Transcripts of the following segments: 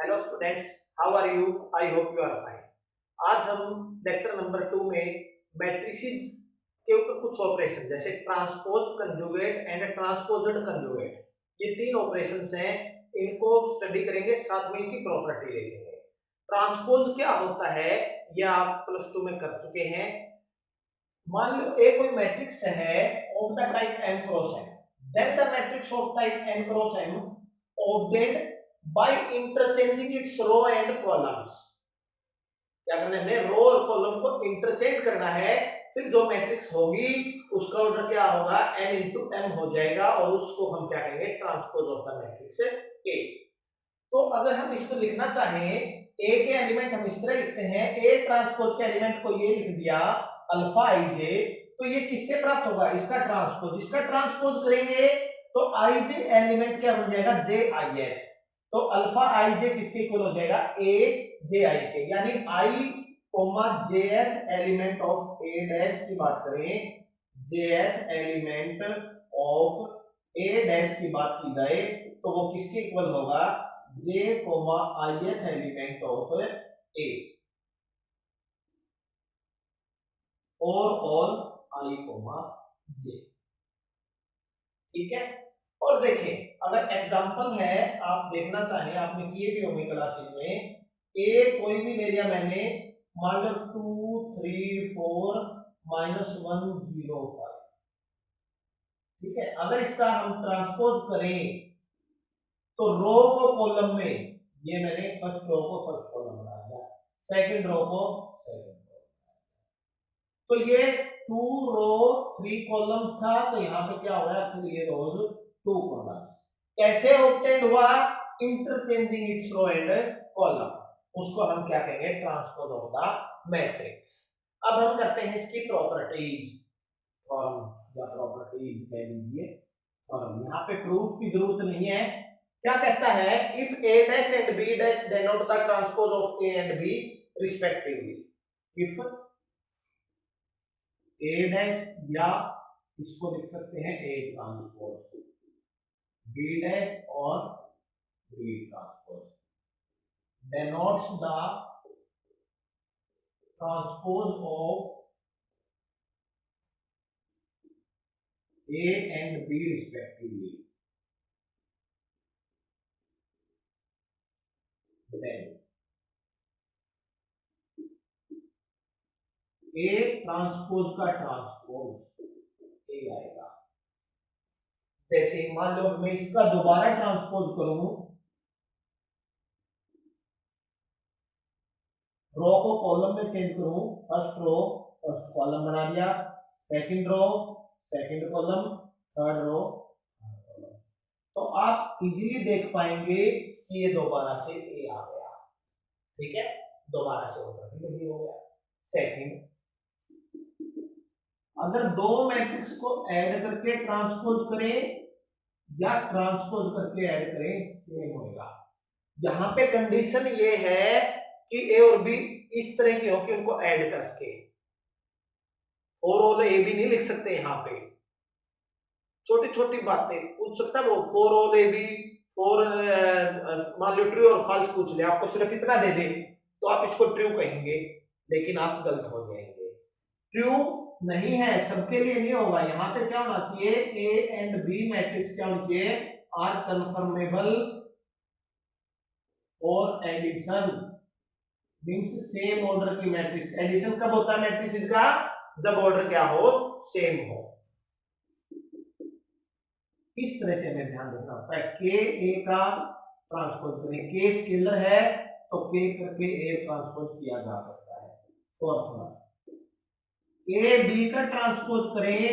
Hello students, how are you? I hope you are fine. आज हम lecture number 2 में matrices के ऊपर कुछ ऑपरेशन जैसे transpose, conjugate and transposed conjugate, ये तीन ऑपरेशंस हैं, इनको स्टडी करेंगे, साथ में इनकी प्रॉपर्टी देखेंगे। ट्रांसपोज क्या होता है ये आप प्लस 2 में कर चुके हैं। मान लो एक कोई मैट्रिक्स है of the type m cross n, then the matrix of type n cross m obtained by interchanging its row and columns। क्या करना है, हमें रो और कॉलम को इंटरचेंज करना है, फिर जो मैट्रिक्स होगी उसका ऑर्डर क्या होगा, n into m हो जाएगा, और उसको हम क्या कहेंगे, transpose of the matrix A। तो अगर हम इसको लिखना चाहें, A के एलिमेंट हम इस तरह लिखते हैं, A ट्रांसपोज के एलिमेंट को ये लिख दिया अल्फा आई जे, तो ये किससे प्राप्त होगा, इसका ट्रांसपोज। इसका ट्रांसपोज करेंगे तो आई जे एलिमेंट क्या बन जाएगा, जे आई एच। तो अल्फा आई जे किसके इक्वल हो जाएगा, ए जे आई के, यानी आई कोमा जे एथ एलिमेंट ऑफ ए डैश की बात करें, जे एथ एलिमेंट ऑफ ए डैश की बात की जाए तो वो किसके इक्वल होगा, जे कोमा आई एथ एलिमेंट ऑफ ए और ऑल आई कोमा जे। ठीक है। और देखें, अगर एग्जांपल है, आप देखना चाहें, आपने किए भी होंगे क्लासेस में, ए कोई भी ले लिया मैंने, मान लो 2 3 4 -1 0 5। ठीक है। अगर इसका हम ट्रांसपोज करें तो रो को कॉलम में, ये मैंने फर्स्ट रो को फर्स्ट कॉलम बना दिया, सेकंड रो को सेकंड रो, तो ये 2 रो 3 कॉलम्स था, तो यहाँ पे क्या हो गया, 3 रोज 2 कॉलम्स। कैसे ऑब्टेन हुआ, interchanging its row and column, उसको हम क्या कहेंगे, ट्रांसपोज ऑफ द मैट्रिक्स। अब हम करते हैं इसकी प्रॉपर्टीज, फॉर्म या प्रॉपर्टीज कह लीजिए, फॉर्म। यहाँ पे प्रूफ की जरूरत नहीं है। क्या कहता है, if a dash and b dash denote the transpose of a and b respectively, if a dash, या इसको लिख सकते हैं a ट्रांसपोज, b डैश और b transpose denotes the transpose of a and b respectively, then a transpose का transpose a आएगा। जैसे मान लो मैं इसका दोबारा ट्रांसपोज करूं, रो को कॉलम में चेंज करूं, फर्स्ट रो फर्स्ट कॉलम बना दिया, second row second column, third row third column, तो आप इजीली देख पाएंगे कि ये दोबारा से ए आ गया। ठीक है, दोबारा से ऑर्डर भी वही हो गया। सेकंड, अगर दो मैट्रिक्स को ऐड करके ट्रांसपोज करें या ट्रांसपोज करके ऐड करें, सेम होगा। यहां पे कंडीशन ये है कि ए और बी इस तरह की हो कि उनको ऐड कर सके, और ऑल ए बी नहीं लिख सकते। यहाँ पे छोटी छोटी बातें पूछ सकता है वो, for all A B, for मान लो ट्रू और फॉल्स पूछ ले, आपको सिर्फ इतना दे दे तो आप इसको ट्रू कहेंगे, लेकिन आप गलत हो जाएंगे। ट्रू नहीं है, सबके लिए नहीं होगा। यहाँ पे क्या होना चाहिए, ए एंड बी मैट्रिक्स क्या होना चाहिए, आर कन्फर्मेबल और एडिशन मींस सेम ऑर्डर की मैट्रिक्स। एडिशन कब होता है मैट्रिक्स का, जब ऑर्डर क्या हो, सेम हो। इस तरह से हमें ध्यान देना होता है। के ए का ट्रांसपोज करें, के स्केलर है तो के करके ए ट्रांसपोज किया जा सकता है। फोर्थ वन, ए बी का ट्रांसपोज करें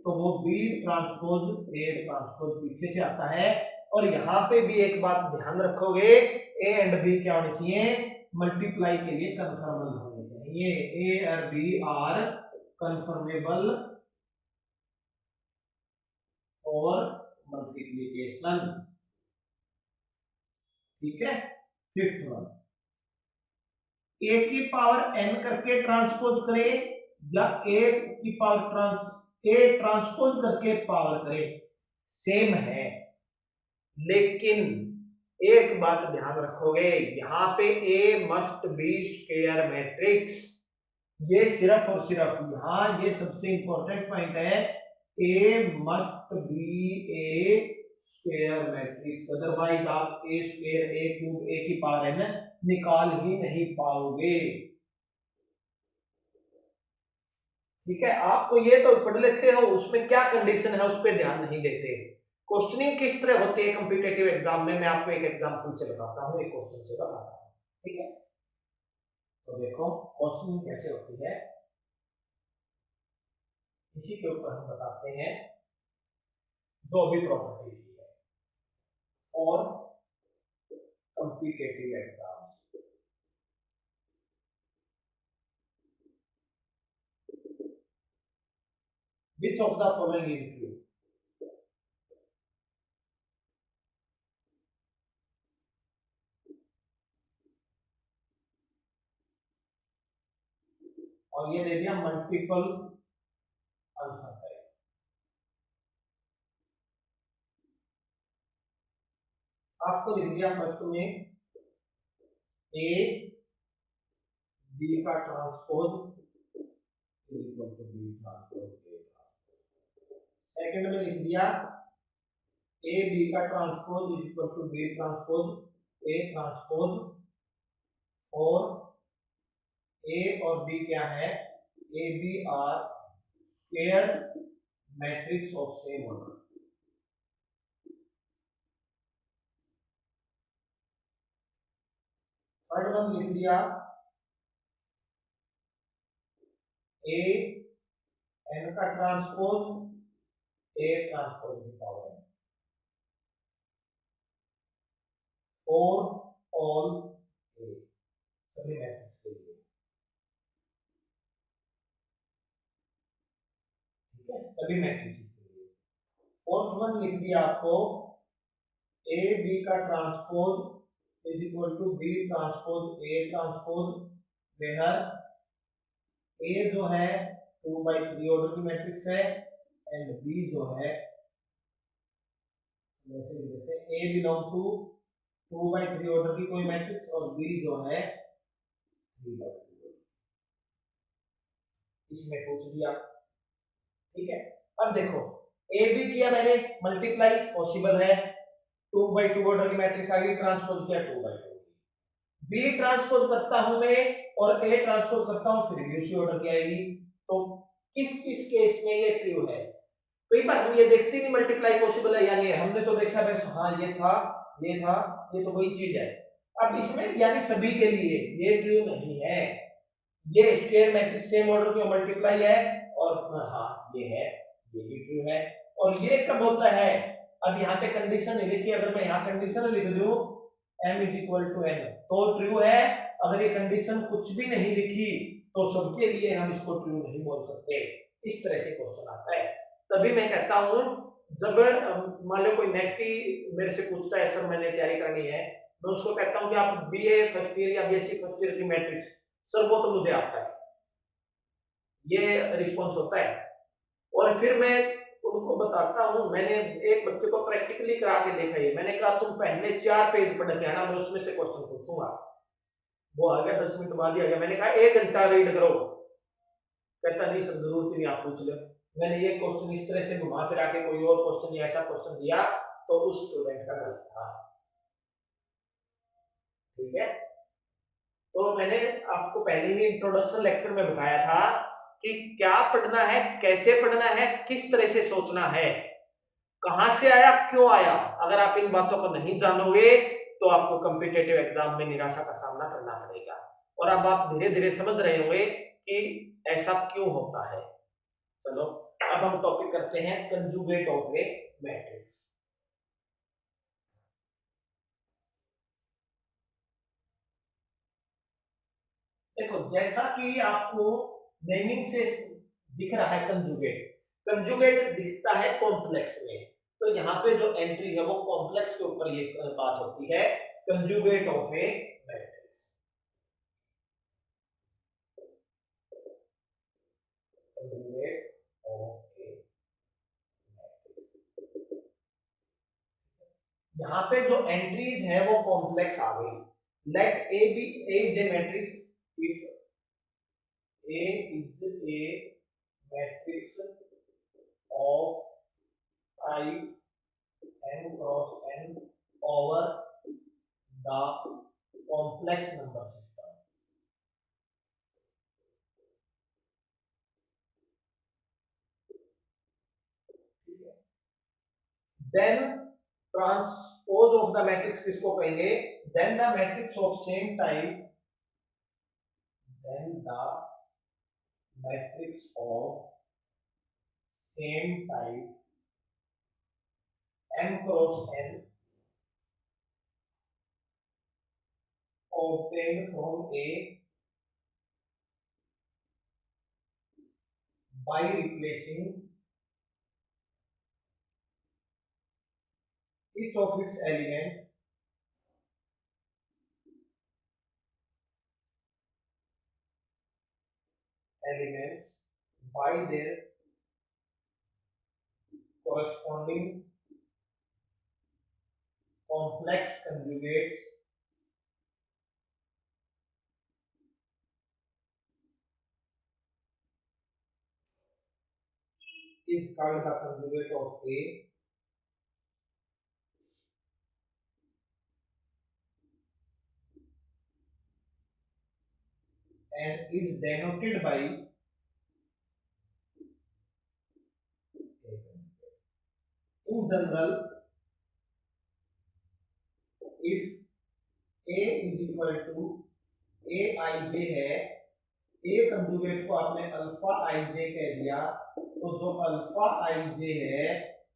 तो वो बी ट्रांसपोज ए ट्रांसपोज पीछे से आता है। और यहाँ पे भी एक बात ध्यान रखोगे, ए एंड बी क्या होने चाहिए, मल्टीप्लाई के लिए कंफर्मेबल होने चाहिए। ए और बी आर कंफर्मेबल और मल्टीप्लीकेशन। ठीक है। फिफ्थ वन, ए की पावर एन करके ट्रांसपोज करें या ए की पावर ए ट्रांसपोज करके पावर करें, सेम है। लेकिन एक बात ध्यान रखोगे, यहाँ पे ए मस्ट बी स्क्वायर मैट्रिक्स, ये सिर्फ और सिर्फ यहाँ ये सबसे इंपॉर्टेंट पॉइंट है, A must be A square matrix, otherwise आप ए स्क्वायर ए क्यूब ए की पावर एन निकाल ही नहीं पाओगे। ठीक है, आपको ये तो पढ़ लेते हो, उसमें क्या कंडीशन है उस पर ध्यान नहीं देते। क्वेश्चनिंग किस तरह होती है कॉम्पिटिटिव एग्जाम में, मैं आपको एक एग्जांपल से बताता हूँ, एक क्वेश्चन से बताता हूँ। ठीक है, तो देखो क्वेश्चनिंग कैसे होती है, इसी के ऊपर हम बताते हैं जो भी प्रॉपर्टी है और competitive exams. Which of the following is true? और ये दे दिया मल्टीपल आंसर है। आपको लिख दिया फर्स्ट में ए बी का transpose equal to B transpose A, second में लिख दिया ए बी का transpose is equal to B transpose A transpose, और ए और बी क्या है, A B are square matrix of same order. Third one लिख दिया ए एन का ट्रांसपोज ए ट्रांसपोज की पावर और ऑल ए, सभी मैट्रिक्स के लिए। ठीक है, सभी मैट्रिक्स के लिए। फोर्थ वन लिख दिया आपको ए बी का transpose is equal to B transpose A transpose, where A जो है 2/3 ऑर्डर की मैट्रिक्स है एंड बी जो है, वैसे लिख देते हैं ए बिलोंग टू 2/3 ऑर्डर की कोई मैट्रिक्स और बी जो है 3/2। इसमें पूछ दिया। ठीक है, अब देखो ए बी किया मैंने मल्टीप्लाई, पॉसिबल है, 2/2 ऑर्डर की मैट्रिक्स आ गई, ट्रांसपोज किया 2/2, बी ट्रांसपोज करता हूं मैं और ए ट्रांसपोज करता हूं फिर भी उसी ऑर्डर की आएगी। तो किस किस केस में ये ट्रू है? कई बार हम ये देखते नहीं मल्टीप्लाई पॉसिबल है या नहीं है, हमने तो देखा बस हाँ ये था ये था, ये तो वही चीज है। अब इसमें यानी सभी के लिए ये ट्रू नहीं है, ये स्क्वायर मैट्रिक्स सेम ऑर्डर की मल्टीप्लाई है और हाँ ये है, ये भी ट्रू है। और ये कब होता है, अब यहाँ पे कंडीशन नहीं लिखी, अगर मैं यहाँ कंडीशन लिख दूं m is equal to n तो ट्रू है, अगर ये कंडीशन कुछ भी नहीं लिखी तो सबके लिए हम इसको ट्रू नहीं बोल सकते। इस तरह से क्वेश्चन आता है, तभी मैं कहता हूं जब मान लो कोई नेट की मेरे से पूछता है सर मैंने तैयारी करनी है, मैं उसको कहता हूं कि आप बीए फर्स्ट ईयर या बीएससी फर्स्ट ईयर की मैट्रिक्स, सर वो तो मुझे आता है, ये रिस्पॉन्स होता है। और फिर मैं उनको बताता हूँ, मैंने एक बच्चे को प्रैक्टिकली करा के देखा, ये मैंने कहा तुम पहले 4 पेज पढ़ के आना, मैं उसमें से क्वेश्चन पूछूंगा। वो आ गया 10 मिनट बाद ही आ गया, मैंने कहा 1 घंटा रीड करो, कहता नहीं सर जरूरत ही नहीं, आप पूछ लो। मैंने ये क्वेश्चन इस तरह से घुमा फिरा के कोई और क्वेश्चन या ऐसा क्वेश्चन दिया तो उस स्टूडेंट का गलत था। ठीक है, तो मैंने आपको पहले ही इंट्रोडक्शन लेक्चर में बताया था कि क्या पढ़ना है, कैसे पढ़ना है, किस तरह से सोचना है, कहां से आया क्यों आया। अगर आप इन बातों को नहीं जानोगे तो आपको कॉम्पिटिटिव एग्जाम में निराशा का सामना करना पड़ेगा। और अब आप धीरे धीरे समझ रहे होंगे कि ऐसा क्यों होता है। चलो अब हम टॉपिक करते हैं कंजुगेट ऑफ ए मैट्रिक्स। देखो जैसा कि आपको नेमिंग से दिख रहा है कंजुगेट, कंजुगेट दिखता है कॉम्प्लेक्स में, तो यहाँ पे जो एंट्री है वो कॉम्प्लेक्स के ऊपर ये बात होती है, conjugate of a matrix. Conjugate of a matrix, यहाँ पे जो एंट्रीज है वो कॉम्प्लेक्स आ गई। Let A be A is a matrix if A is a matrix of I n cross n over the complex number system. Then transpose of the matrix किसको कहेंगे? Then the matrix of same type. Then the matrix of same type m cross n obtained from A by replacing each of its elements by their corresponding complex conjugates is called the conjugate of A and is denoted by in general if A is equal to A I J है, A conjugate को आपने alpha आई जे कह दिया, तो जो alpha आई जे है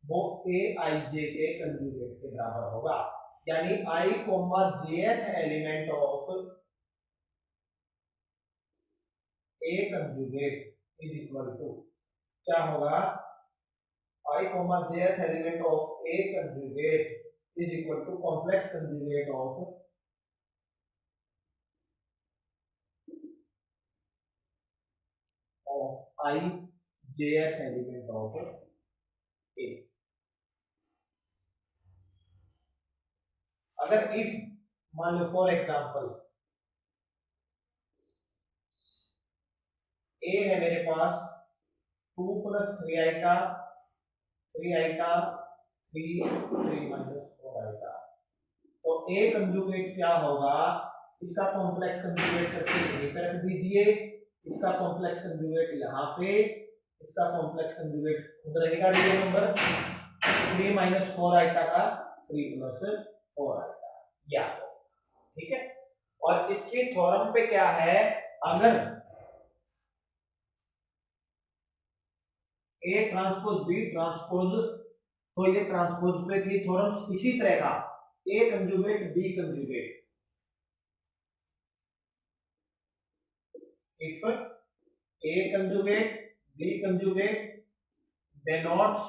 वो ए आई जे के कंजुगेट के बराबर होगा। यानी i comma jth element of A conjugate is equal to क्या होगा? I comma jth element of A conjugate is equal to complex conjugate of I jth element of A. अगर if मान लो फॉर एग्जांपल A है मेरे पास 2 plus 3 iota 3 iota 3 3 minus 4 iota, तो A conjugate क्या होगा? इसका कॉम्प्लेक्स कंजुगेट करके यहीं पे रख दीजिए, इसका कॉम्प्लेक्स कंजुगेट यहाँ पे, इसका कॉम्प्लेक्स कंजुगेट खुद रहेगा रियल नंबर 3 माइनस 4 आइटा का 3 प्लस 4 आइटा, या ठीक है। और इसकी थ्योरम पे क्या है? अगर ए ट्रांसपोज बी ट्रांसपोज, तो ये ट्रांसपोज पे थी थ्योरम इसी तरह का, A conjugate B conjugate, if A conjugate B conjugate denotes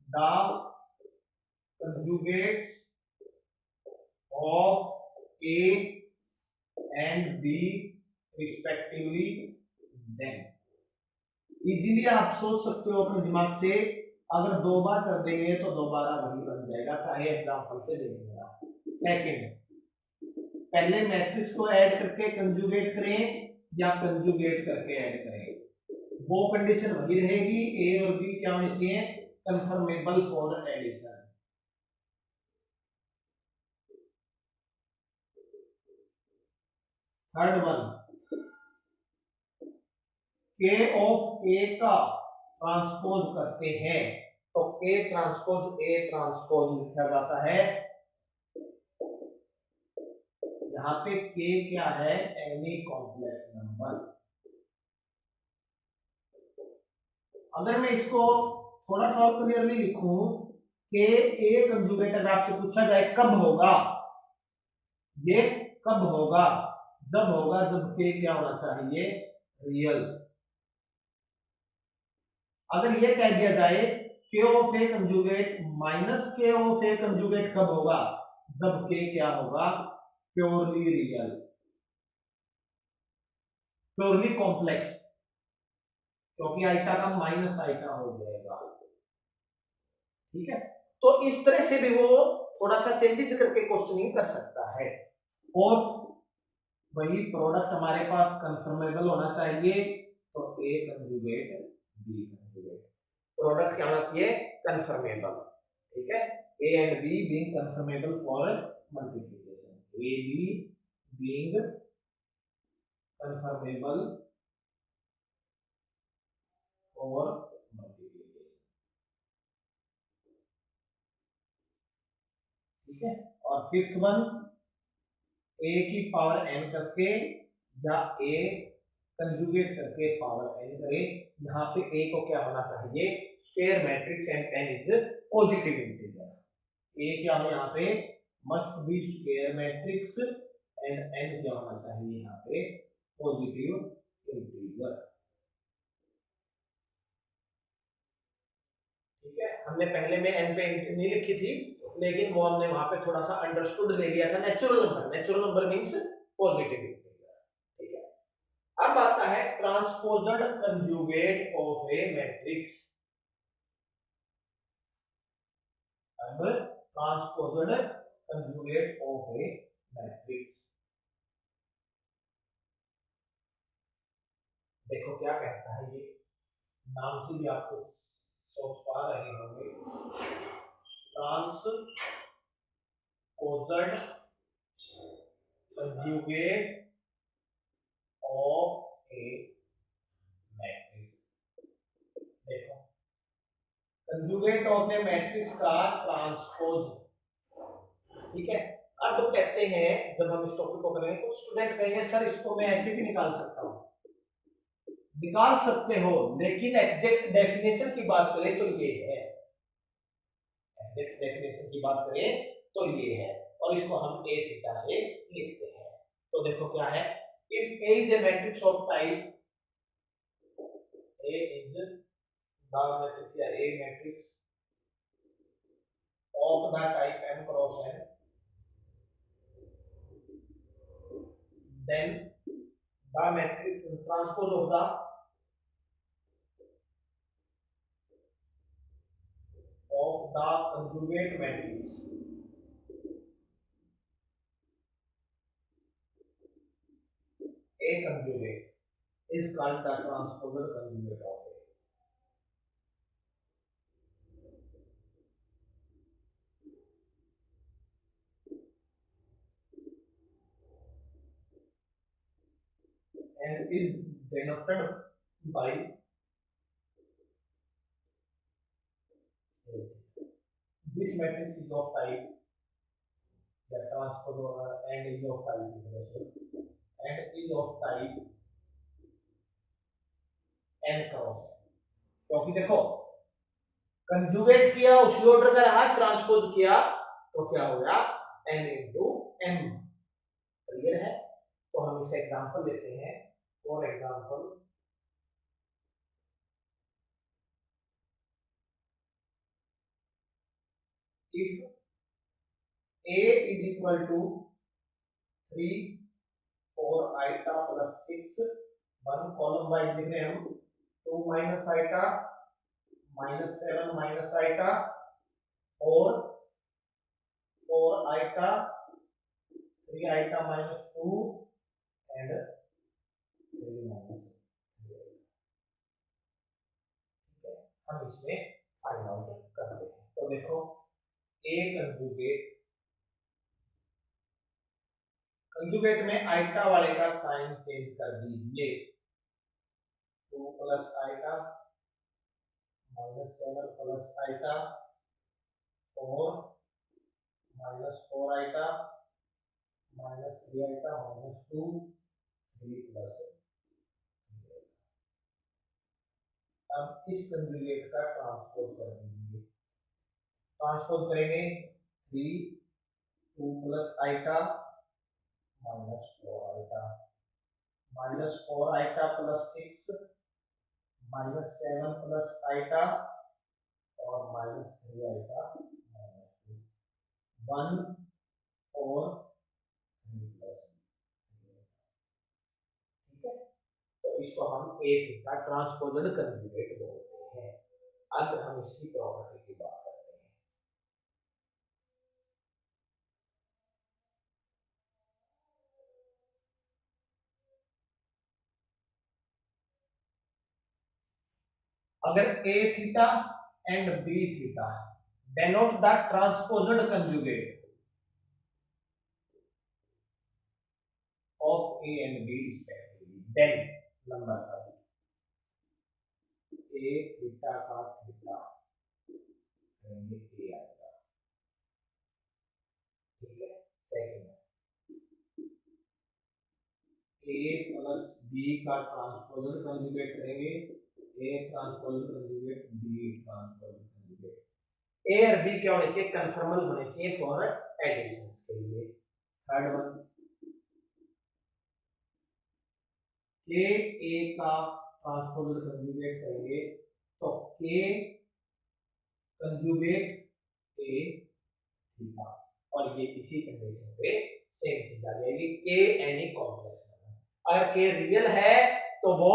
the conjugates of A and B respectively, then easily आप सोच सकते हो अपने दिमाग से, अगर 2 बार कर देंगे तो दोबारा वही बन जाएगा, चाहे एग्जांपल से देंगे। सेकंड, पहले मैट्रिक्स को ऐड करके कंजुगेट करें या कंजुगेट करके ऐड करें, वो कंडीशन वही रहेगी, ए और बी क्या होनी चाहिए? Conformable for addition. Third one, k of A का ट्रांसपोज करते हैं, तो के ट्रांसपोज ए ट्रांसपोज लिखा जाता है, यहाँ पे के क्या है? Any complex number. अगर मैं इसको थोड़ा सा और क्लियरली लिखूं, के ए कंजुगेट अगर आपसे पूछा जाए कब होगा, ये कब होगा? जब होगा जब के क्या होना चाहिए? रियल। अगर ये कह दिया जाए के ऑफ ए कंजुगेट माइनस के ऑफ ए कंजुगेट कब होगा? जब के क्या होगा? प्योरली रियल, प्योरली कॉम्प्लेक्स, क्योंकि आइटा का माइनस आइटा हो जाएगा, ठीक है। तो इस तरह से भी वो थोड़ा सा चेंजेस करके क्वेश्चनिंग कर सकता है। और वही प्रोडक्ट हमारे पास कंफर्मेबल होना चाहिए, तो A conjugate B conjugate, product क्या होना चाहिए, कंफर्मेबल। ठीक है, A and B being conformable for multiplication, A B being conformable for multiplication. ठीक है, और फिफ्थ वन, ए की पावर एन करके या ए कंजुगेट करके पावर एन करें। यहाँ पे ए को क्या होना चाहिए, square matrix and n is positive integer. A क्या हो यहाँ पे, must be square matrix and n क्या होना चाहिए यहाँ पे, पॉजिटिव इंटीजर। ठीक है, हमने पहले में एन पे नहीं लिखी थी, लेकिन वो हमने वहां पे थोड़ा सा अंडरस्टूड ले लिया था, natural number, natural number means positive integer. ठीक है, अब आता है transposed conjugate of a matrix. अब transposed conjugate of a matrix, देखो क्या कहता है ये, नाम से भी आपको सोच पा रहे होंगे, transposed conjugate of a matrix. देखो, कंजुगेट ऑफ ए मैट्रिक्स का ट्रांसपोज। ठीक है, अब तो कहते हैं, जब हम इस टॉपिक को करेंगे तो स्टूडेंट कहेंगे सर इसको मैं ऐसे भी निकाल सकता हूं, निकाल सकते हो, लेकिन एग्जैक्ट डेफिनेशन की बात करें तो ये है, एग्जैक्ट डेफिनेशन की बात करें तो ये है, और इसको हम ए थीटा से लिखते हैं। तो देखो क्या है, if A is a matrix of type, A is the matrix या ए matrix of the type m cross n, then the matrix transpose of the conjugate matrix A conjugate is called the transposer conjugate of A. And is denoted by this matrix is of type, the transposer and is of type and is of type n cross, क्योंकि देखो conjugate किया उसी order का रहा, transpose किया तो क्या हो गया, n इंटू m। क्लियर है, तो हम इसका एग्जांपल लेते हैं। For example, if a is equal to 3 4 iota plus 6, one column wise लिख रहे हैं हम, 2 minus iota minus 7 minus iota और 4 iota 3 iota minus 2 and 3 minus. ठीक है, हम इसमें फाइंड आउट करते हैं। तो देखो ए कंजुगेट, कंजुगेट में आइटा वाले का साइन चेंज कर दीजिए, 2 plus iota minus 7 plus iota और minus 4 iota minus 3 iota minus 2 3 plus. अब इस कंजुगेट का ट्रांसपोज कर दीजिए, ट्रांसपोज करेंगे 3 2 plus iota minus 4 iota minus 4 iota plus 6 minus 7 plus iota और माइनस 3 आइटा माइनस 2 1 4 3 प्लस। ठीक है, तो इसको हम ए थीटा ट्रांसपोज्ड कंजुगेट बोलते हैं। अब हम इसकी प्रॉपर्टी की बात करते हैं। अगर a theta and b theta denote the transposed conjugate of a and b respectively, then number a theta का थीटा करेंगे a आएगा, ठीक है। सेकंड a प्लस b का ट्रांसपोजर कंजुगेट करेंगे, a transposer conjugate b transposer conjugate. a और b क्या होने चाहिए? कंफर्मल होने चाहिए फॉर एडिशंस के लिए। थर्ड वन के a का ट्रांसपोजर कंजुगेट करेंगे तो k कंजुगेट a थीटा, और ये इसी कंडीशन पे सेम चीज आ जाएगी, k एनी कॉम्प्लेक्स नंबर। अगर k रियल है तो वो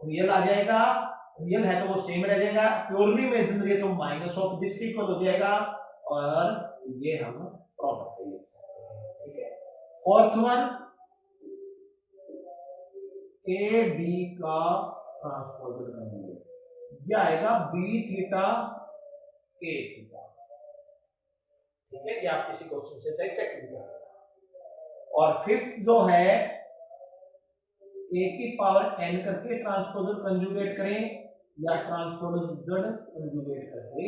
रियल आ जाएगा, रियल है तो वो सेम रह जाएगा, प्योरली इमेजिनरी है तो माइनस ऑफ दिस इक्वल हो जाएगा, और ये हम प्रॉपर्टी लिख सकते हैं, ठीक है। फोर्थ वन ए बी का ट्रांसपोजर कंजुगेट, ये आएगा बी थीटा ए थीटा, ठीक है। ये आप किसी क्वेश्चन से चाहे चेक भी कर लेना। और फिफ्थ जो है ए की पावर एन करके ट्रांसपोजर कंजुगेट करें या ट्रांसपोजर कंजुगेट करके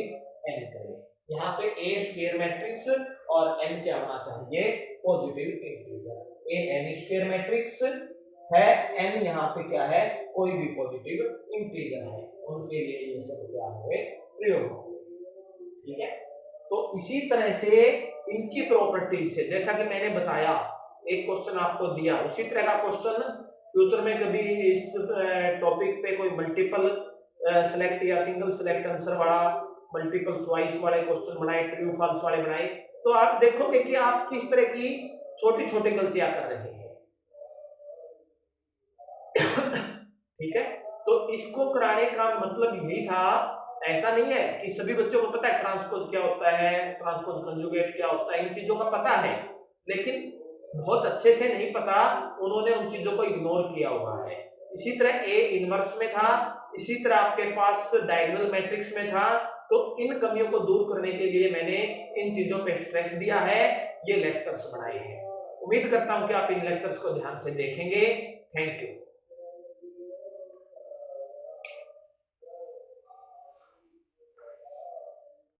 एन करें। यहाँ पे ए स्क्वायर मैट्रिक्स और एन क्या होना चाहिए? Positive integer. A n square matrix है, एन यहाँ पे क्या है? कोई भी पॉजिटिव इंटीजर है, उनके लिए ये सब क्या हुए? प्रयोग होंगे, ठीक है। तो इसी तरह से इनकी प्रॉपर्टी से, जैसा कि मैंने बताया, एक क्वेश्चन आपको दिया, उसी तरह का क्वेश्चन फ्यूचर में कभी इस टॉपिक पे कोई मल्टीपल सेलेक्ट या सिंगल सेलेक्ट आंसर वाला, मल्टीपल चॉइस वाले क्वेश्चन बनाए, ट्रू फॉल्स वाले बनाए, तो आप देखोगे कि आप किस तरह की छोटी छोटी गलतियां कर रहे हैं, ठीक है। तो इसको कराने का मतलब यही था, ऐसा नहीं है कि सभी बच्चों को पता है ट्रांसपोज क्या होता है, ट्रांसपोज कंजुगेट क्या होता है, इन चीजों का पता है, लेकिन बहुत अच्छे से नहीं पता, उन्होंने उन चीजों को इग्नोर किया हुआ है। इसी तरह ए इनवर्स में था, इसी तरह आपके पास डायगोनल मैट्रिक्स में था, तो इन कमियों को दूर करने के लिए मैंने इन चीजों पे स्ट्रेस दिया है, ये लेक्चर्स बनाए हैं। उम्मीद करता हूं कि आप इन लेक्चर्स को ध्यान से देखेंगे। Thank you.